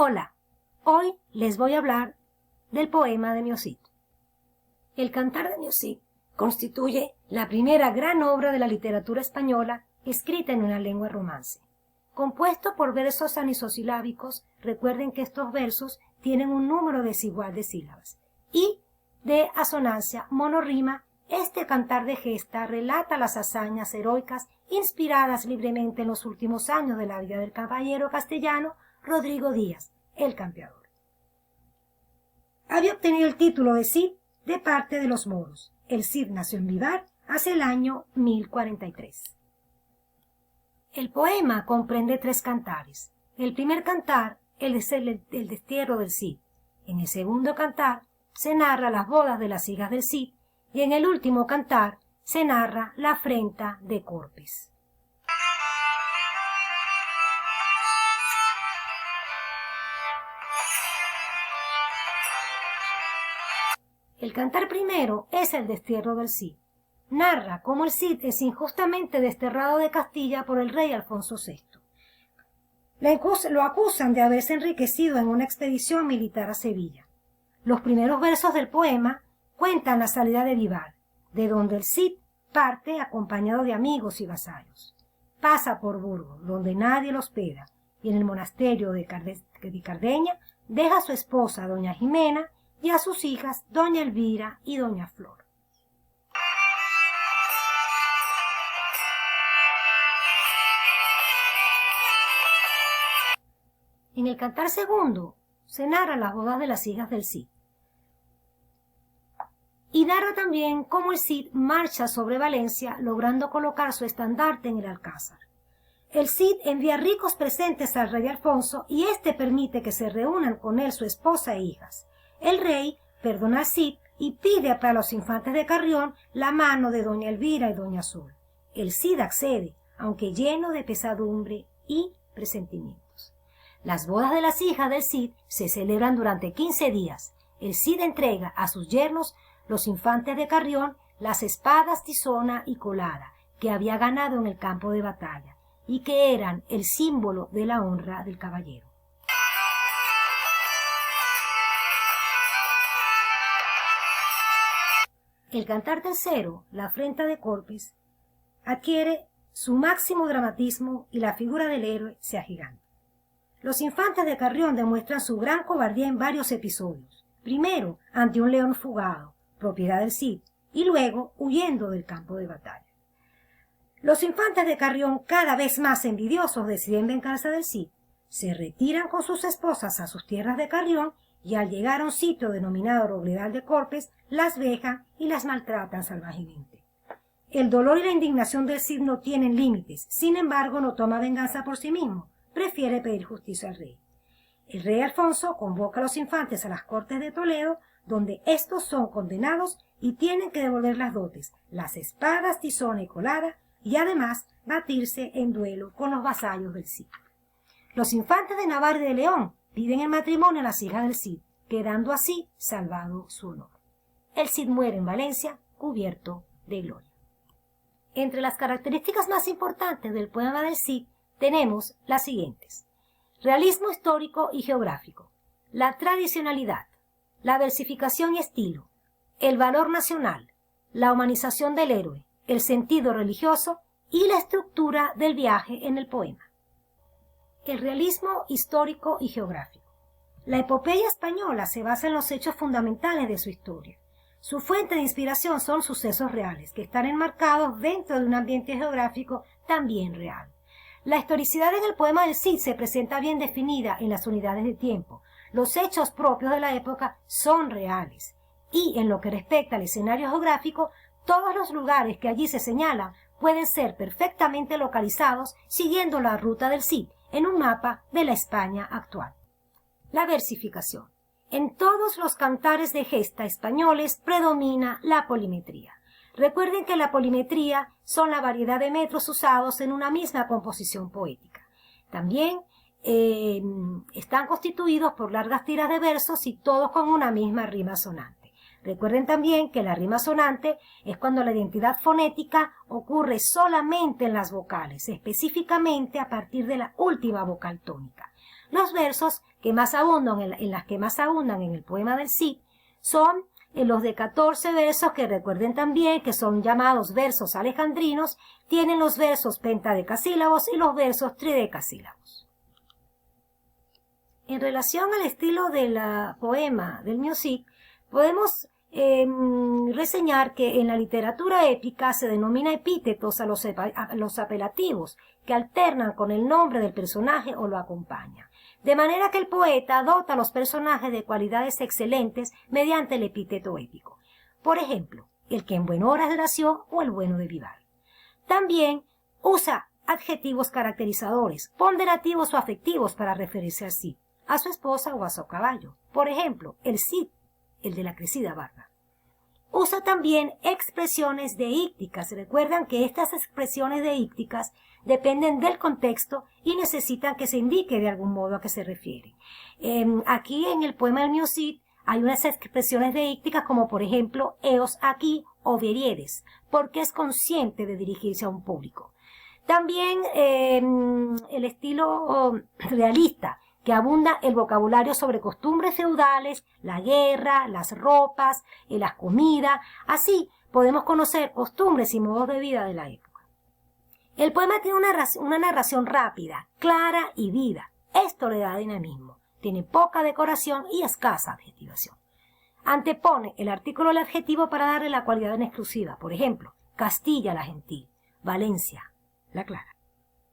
Hola, hoy les voy a hablar del poema de Mio Cid. El Cantar de Mio Cid constituye la primera gran obra de la literatura española escrita en una lengua romance. Compuesto por versos anisosilábicos, recuerden que estos versos tienen un número desigual de sílabas, y de asonancia monorrima, este cantar de gesta relata las hazañas heroicas inspiradas libremente en los últimos años de la vida del caballero castellano Rodrigo Díaz, el Campeador. Había obtenido el título de Cid de parte de los moros. El Cid nació en Vivar hacia el año 1043. El poema comprende 3 cantares. El primer cantar es el destierro del Cid. En el segundo cantar se narra las bodas de las hijas del Cid y en el último cantar se narra la afrenta de Corpes. El cantar primero es el destierro del Cid. Narra cómo el Cid es injustamente desterrado de Castilla por el rey Alfonso VI. Lo acusan de haberse enriquecido en una expedición militar a Sevilla. Los primeros versos del poema cuentan la salida de Vivar, de donde el Cid parte acompañado de amigos y vasallos. Pasa por Burgos, donde nadie lo hospeda, y en el monasterio de Cardeña deja a su esposa, doña Jimena, y a sus hijas, doña Elvira y doña Flor. En el cantar segundo se narra las bodas de las hijas del Cid. Y narra también cómo el Cid marcha sobre Valencia logrando colocar su estandarte en el Alcázar. El Cid envía ricos presentes al rey Alfonso y éste permite que se reúnan con él su esposa e hijas. El rey perdona al Cid y pide para los infantes de Carrión la mano de doña Elvira y doña Sol. El Cid accede, aunque lleno de pesadumbre y presentimientos. Las bodas de las hijas del Cid se celebran durante 15 días. El Cid entrega a sus yernos, los infantes de Carrión, las espadas Tizona y Colada, que había ganado en el campo de batalla, y que eran el símbolo de la honra del caballero. El cantar tercero, la afrenta de Corpes, adquiere su máximo dramatismo y la figura del héroe se agiganta. Los infantes de Carrión demuestran su gran cobardía en varios episodios. Primero, ante un león fugado, propiedad del Cid, y luego huyendo del campo de batalla. Los infantes de Carrión, cada vez más envidiosos, deciden vengarse del Cid. Se retiran con sus esposas a sus tierras de Carrión y al llegar a un sitio denominado Robledal de Corpes, las vejan y las maltratan salvajemente. El dolor y la indignación del Cid no tienen límites, sin embargo no toma venganza por sí mismo, prefiere pedir justicia al rey. El rey Alfonso convoca a los infantes a las cortes de Toledo, donde estos son condenados y tienen que devolver las dotes, las espadas Tizona y Colada, y además batirse en duelo con los vasallos del Cid. Los infantes de Navarra y de León piden el matrimonio a las hijas del Cid, quedando así salvado su honor. El Cid muere en Valencia, cubierto de gloria. Entre las características más importantes del poema del Cid tenemos las siguientes: realismo histórico y geográfico, la tradicionalidad, la versificación y estilo, el valor nacional, la humanización del héroe, el sentido religioso y la estructura del viaje en el poema. El realismo histórico y geográfico. La epopeya española se basa en los hechos fundamentales de su historia. Su fuente de inspiración son sucesos reales, que están enmarcados dentro de un ambiente geográfico también real. La historicidad en el poema del Cid se presenta bien definida en las unidades de tiempo. Los hechos propios de la época son reales. Y en lo que respecta al escenario geográfico, todos los lugares que allí se señalan pueden ser perfectamente localizados siguiendo la ruta del Cid en un mapa de la España actual. La versificación. En todos los cantares de gesta españoles predomina la polimetría. Recuerden que la polimetría son la variedad de metros usados en una misma composición poética. También están constituidos por largas tiras de versos y todos con una misma rima sonante. Recuerden también que la rima sonante es cuando la identidad fonética ocurre solamente en las vocales, específicamente a partir de la última vocal tónica. Los versos que más abundan, en las que más abundan en el poema del Cid, son los de 14 versos, que recuerden también que son llamados versos alejandrinos, tienen los versos pentadecasílabos y los versos tridecasílabos. En relación al estilo del poema del Mio Cid, podemos reseñar que en la literatura épica se denomina epítetos a los apelativos que alternan con el nombre del personaje o lo acompañan. De manera que el poeta dota a los personajes de cualidades excelentes mediante el epíteto épico. Por ejemplo, el que en buen hora nació o el bueno de Vivar. También usa adjetivos caracterizadores, ponderativos o afectivos para referirse al Cid, a su esposa o a su caballo. Por ejemplo, el Cid, el de la crecida barba. Usa también expresiones deícticas. Recuerdan que estas expresiones deícticas dependen del contexto y necesitan que se indique de algún modo a qué se refiere. Aquí en el poema del Mio Cid hay unas expresiones deícticas como por ejemplo eos aquí o veriedes, porque es consciente de dirigirse a un público. También el estilo realista, que abunda el vocabulario sobre costumbres feudales, la guerra, las ropas, las comidas. Así podemos conocer costumbres y modos de vida de la época. El poema tiene una narración rápida, clara y viva. Esto le da dinamismo. Tiene poca decoración y escasa adjetivación. Antepone el artículo del adjetivo para darle la cualidad en exclusiva. Por ejemplo, Castilla la gentil, Valencia la clara.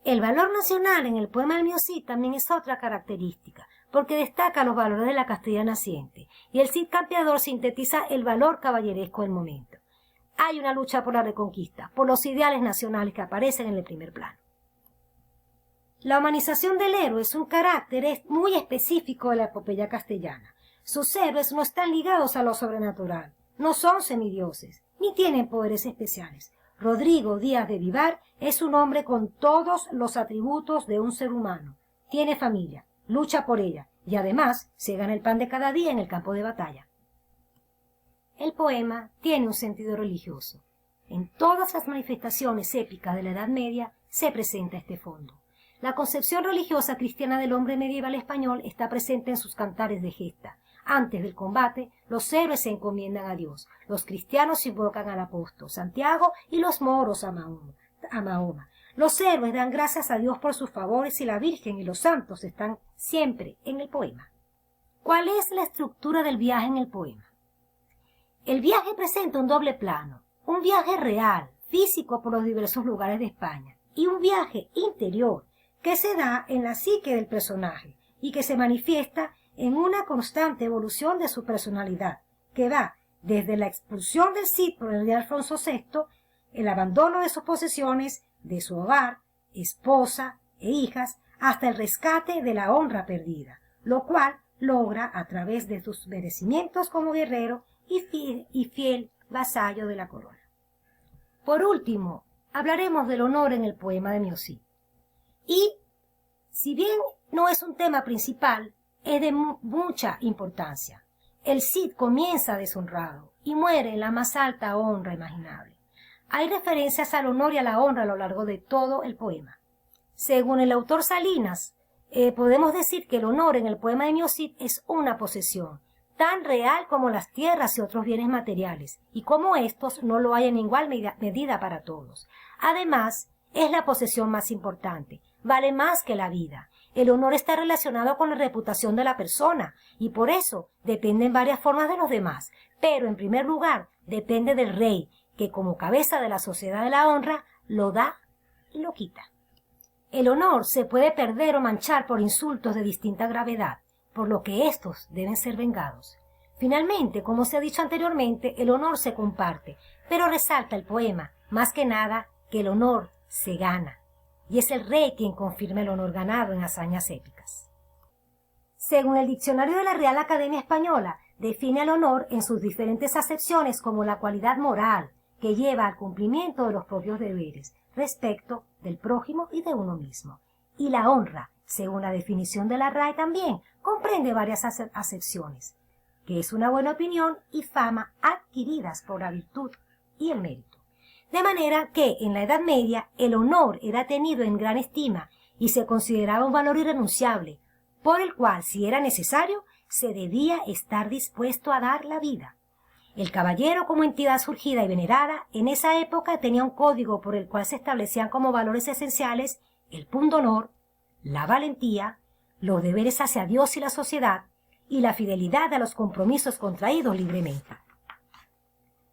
El valor nacional en el poema del Mio Cid también es otra característica, porque destaca los valores de la Castilla naciente, y el Cid campeador sintetiza el valor caballeresco del momento. Hay una lucha por la reconquista, por los ideales nacionales que aparecen en el primer plano. La humanización del héroe es un carácter muy específico de la epopeya castellana. Sus héroes no están ligados a lo sobrenatural, no son semidioses, ni tienen poderes especiales. Rodrigo Díaz de Vivar es un hombre con todos los atributos de un ser humano. Tiene familia, lucha por ella y además se gana el pan de cada día en el campo de batalla. El poema tiene un sentido religioso. En todas las manifestaciones épicas de la Edad Media se presenta este fondo. La concepción religiosa cristiana del hombre medieval español está presente en sus cantares de gesta. Antes del combate, los héroes se encomiendan a Dios, los cristianos invocan al apóstol Santiago y los moros a Mahoma. Los héroes dan gracias a Dios por sus favores y la Virgen y los santos están siempre en el poema. ¿Cuál es la estructura del viaje en el poema? El viaje presenta un doble plano, un viaje real, físico por los diversos lugares de España, y un viaje interior que se da en la psique del personaje y que se manifiesta en una constante evolución de su personalidad, que va desde la expulsión del Cid por el rey Alfonso VI, el abandono de sus posesiones, de su hogar, esposa e hijas, hasta el rescate de la honra perdida, lo cual logra a través de sus merecimientos como guerrero y fiel vasallo de la corona. Por último, hablaremos del honor en el poema de Mio Cid. Y, si bien no es un tema principal, es de mucha importancia. El Cid comienza deshonrado y muere en la más alta honra imaginable. Hay referencias al honor y a la honra a lo largo de todo el poema. Según el autor Salinas, podemos decir que el honor en el poema de Mio Cid es una posesión, tan real como las tierras y otros bienes materiales, y como estos no lo hay en igual medida para todos. Además, es la posesión más importante, vale más que la vida. El honor está relacionado con la reputación de la persona y por eso depende en varias formas de los demás, pero en primer lugar depende del rey, que como cabeza de la sociedad de la honra lo da y lo quita. El honor se puede perder o manchar por insultos de distinta gravedad, por lo que estos deben ser vengados. Finalmente, como se ha dicho anteriormente, el honor se comparte, pero resalta el poema, más que nada, que el honor se gana. Y es el rey quien confirma el honor ganado en hazañas épicas. Según el diccionario de la Real Academia Española, define al honor en sus diferentes acepciones como la cualidad moral que lleva al cumplimiento de los propios deberes respecto del prójimo y de uno mismo. Y la honra, según la definición de la RAE también, comprende varias acepciones, que es una buena opinión y fama adquiridas por la virtud y el mérito. De manera que en la Edad Media el honor era tenido en gran estima y se consideraba un valor irrenunciable, por el cual, si era necesario, se debía estar dispuesto a dar la vida. El caballero, como entidad surgida y venerada, en esa época tenía un código por el cual se establecían como valores esenciales el pundonor, la valentía, los deberes hacia Dios y la sociedad, y la fidelidad a los compromisos contraídos libremente.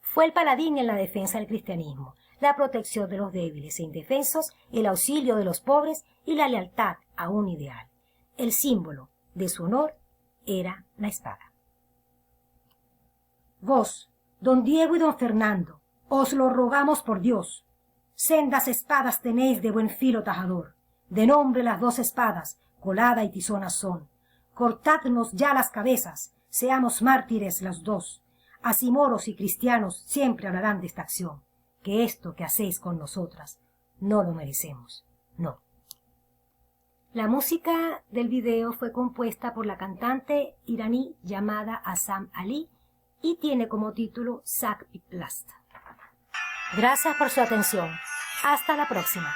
Fue el paladín en la defensa del cristianismo, la protección de los débiles e indefensos, el auxilio de los pobres y la lealtad a un ideal. El símbolo de su honor era la espada. Vos, don Diego y don Fernando, os lo rogamos por Dios. Sendas espadas tenéis de buen filo tajador, de nombre las 2 espadas, colada y tizona son. Cortadnos ya las cabezas, seamos mártires los 2. Así moros y cristianos siempre hablarán de esta acción, que esto que hacéis con nosotras no lo merecemos, no. La música del video fue compuesta por la cantante iraní llamada Asam Ali y tiene como título Sak Piplast. Gracias por su atención. Hasta la próxima.